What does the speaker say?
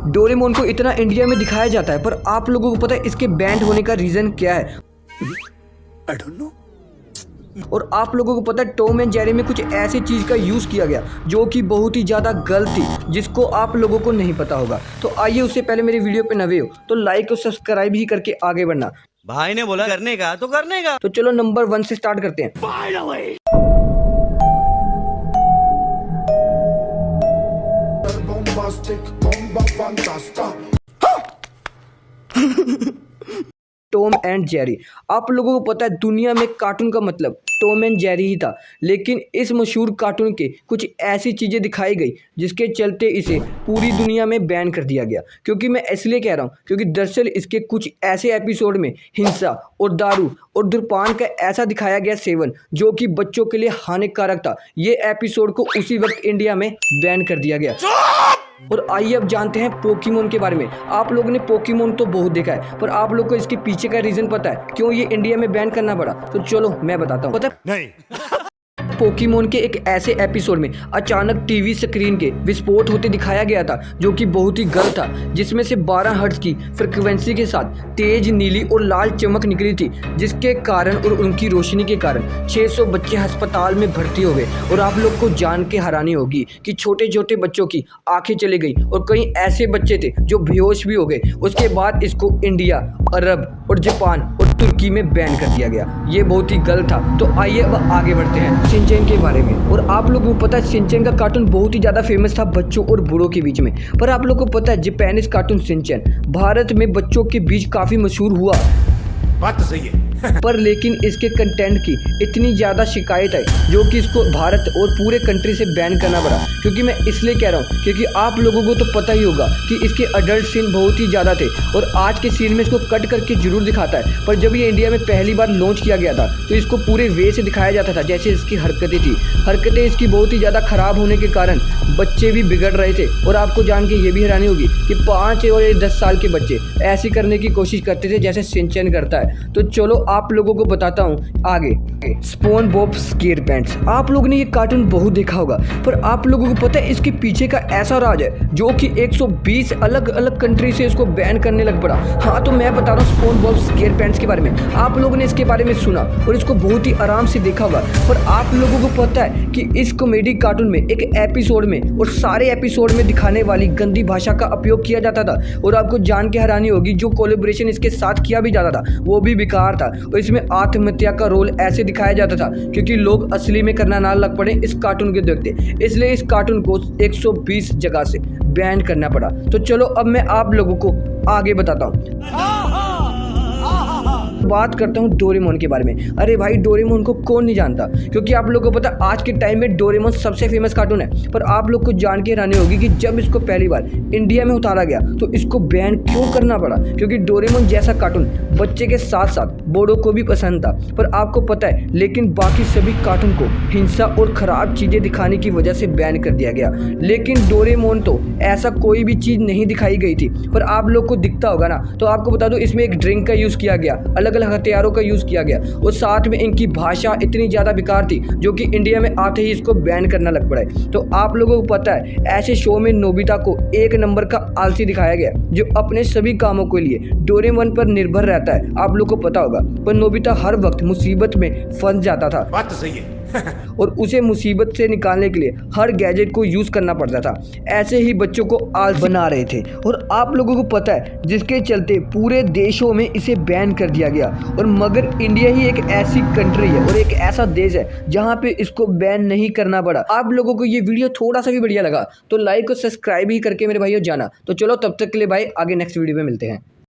Doraemon को इतना India में दिखाया जाता है, पर आप लोगों को पता है इसके बैंड होने का रीजन क्या है? I don't know. और आप लोगों को पता है टॉम एंड जेरी में कुछ ऐसी चीज का यूज किया गया जो कि बहुत ही ज्यादा गलत थी, जिसको आप लोगों को नहीं पता होगा। तो आइए उससे पहले मेरे वीडियो पे नए हो तो लाइक और सब्सक्राइब ही करके आगे बढ़ना। भाई ने बोला करने का तो करने का। तो चलो नंबर 1 से स्टार्ट करते हैं। Tom and Jerry. आप लोगों को पता है दुनिया में कार्टून का मतलब टॉम एंड जेरी ही था, लेकिन इस मशहूर कार्टून के कुछ ऐसी चीज़ें दिखाई गई जिसके चलते इसे पूरी दुनिया में बैन कर दिया गया। क्योंकि मैं इसलिए कह रहा हूँ क्योंकि दरअसल इसके कुछ ऐसे एपिसोड में हिंसा और दारू और धूम्रपान का ऐसा दिखाया गया सेवन जो कि बच्चों के लिए हानिकारक था। ये एपिसोड को उसी वक्त इंडिया में बैन कर दिया गया। और आइए अब जानते हैं पोकेमोन के बारे में। आप लोगों ने पोकेमोन तो बहुत देखा है, पर आप लोग को इसके पीछे का रीजन पता है क्यों ये इंडिया में बैन करना पड़ा? तो चलो मैं बताता हूँ। पता नहीं। पोकेमोन के एक ऐसे एपिसोड में अचानक टीवी स्क्रीन के विस्फोट होते दिखाया गया था जो कि बहुत ही गलत था, जिसमें से 12 हर्ट्ज की फ्रिक्वेंसी के साथ तेज नीली और लाल चमक निकली थी, जिसके कारण और उनकी रोशनी के कारण 600 बच्चे अस्पताल में भर्ती हो गए। और आप लोग को जान के हैरानी होगी कि छोटे छोटे बच्चों की आंखें चली गई और कई ऐसे बच्चे थे जो बेहोश भी हो गए। उसके बाद इसको इंडिया, अरब और जापान और तुर्की में बैन कर दिया गया। ये बहुत ही गलत था। तो आइए अब आगे बढ़ते हैं शिनचैन के बारे में। और आप लोगों को पता है शिनचैन का कार्टून बहुत ही ज़्यादा फेमस था बच्चों और बूढ़ों के बीच में। पर आप लोगों को पता है जापानीज कार्टून शिनचैन भारत में बच्चों के बीच काफ़ी मशहूर हुआ। बात तो सही है। पर लेकिन इसके कंटेंट की इतनी ज़्यादा शिकायत है जो कि इसको भारत और पूरे कंट्री से बैन करना पड़ा। क्योंकि मैं इसलिए कह रहा हूँ क्योंकि आप लोगों को तो पता ही होगा कि इसके अडल्ट सीन बहुत ही ज़्यादा थे और आज के सीन में इसको कट करके जरूर दिखाता है। पर जब ये इंडिया में पहली बार लॉन्च किया गया था तो इसको पूरे वे से दिखाया जाता था जैसे इसकी हरकतें थी। हरकतें इसकी बहुत ही ज़्यादा ख़राब होने के कारण बच्चे भी बिगड़ रहे थे। और आपको जान के ये भी हैरानी होगी कि 5 और 10 साल के बच्चे ऐसी करने की कोशिश करते थे जैसे शिनचैन करता है। तो चलो आप लोगों को बताता हूँ आगे। Spawn Bob SquarePants. आप लोगों ने ये कार्टून बहुत देखा होगा, पर आप लोगों को पता है इसके पीछे का ऐसा राज है जो कि 120 अलग अलग कंट्री से इसको बैन करने लग पड़ा। हाँ, तो मैं बता रहा हूँ स्पॉन बॉब स्क्वेयरपैंट्स के बारे में। आप लोगों ने इसके बारे में सुना और इसको बहुत ही आराम से देखा होगा, पर आप लोगों को पता है कि इस कॉमेडी कार्टून में एक एपिसोड में और सारे एपिसोड में दिखाने वाली गंदी भाषा का उपयोग किया जाता था। और आपको जान के हैरानी होगी जो कोलैबोरेशन इसके साथ किया भी जाता था वो भी बेकार था। और इसमें आत्महत्या का रोल ऐसे दिखाया जाता था क्योंकि लोग असली में करना ना लग पड़े इस कार्टून के देखते, इसलिए इस कार्टून को 120 जगह से बैन करना पड़ा। तो चलो अब मैं आप लोगों को आगे बताता हूँ। बात करता हूँ डोरेमोन के बारे में। अरे भाई डोरेमोन को कौन नहीं जानता, क्योंकि आप लोगों को पता है आज के टाइम में डोरेमोन सबसे फेमस कार्टून है। पर आप लोग को जान के हैरानी होगी कि जब इसको पहली बार इंडिया में उतारा गया तो इसको बैन क्यों करना पड़ा? क्योंकि डोरेमोन जैसा कार्टून बच्चे के साथ साथ बड़ों को भी पसंद था। पर आपको पता है लेकिन बाकी सभी कार्टून को हिंसा और ख़राब चीज़ें दिखाने की वजह से बैन कर दिया गया। लेकिन डोरेमोन तो ऐसा कोई भी चीज़ नहीं दिखाई गई थी। पर आप लोग को दिखता होगा ना, तो आपको बता दूँ इसमें एक ड्रिंक का यूज़ किया गया, अलग अलग हथियारों का यूज़ किया गया और साथ में इनकी भाषा इतनी ज़्यादा बेकार थी जो कि इंडिया में आते ही इसको बैन करना लग पड़ा है। तो आप लोगों को पता है ऐसे शो में नोबिता को 1 नंबर का आलसी दिखाया गया जो अपने सभी कामों के लिए डोरेमोन पर निर्भर रहता है। आप लोग को पता होगा, पर नोबिता हर वक्त मुसीबत में फंस जाता था। बात तो सही है। और उसे मुसीबत से निकालने के लिए हर गैजेट को यूज़ करना पड़ता था। ऐसे ही बच्चों को आलसी बना रहे थे और आप लोगों को पता है जिसके चलते पूरे देशों में इसे बैन कर दिया गया। और मगर इंडिया ही एक ऐसी कंट्री है और एक ऐसा देश है जहाँ पे इसको बैन नहीं करना पड़ा। आप लोगों को ये वीडियो थोड़ा सा भी बढ़िया लगा तो लाइक और सब्सक्राइब ही करके मेरे भाइयों जाना। तो चलो तब तक के लिए भाई आगे नेक्स्ट वीडियो में मिलते हैं।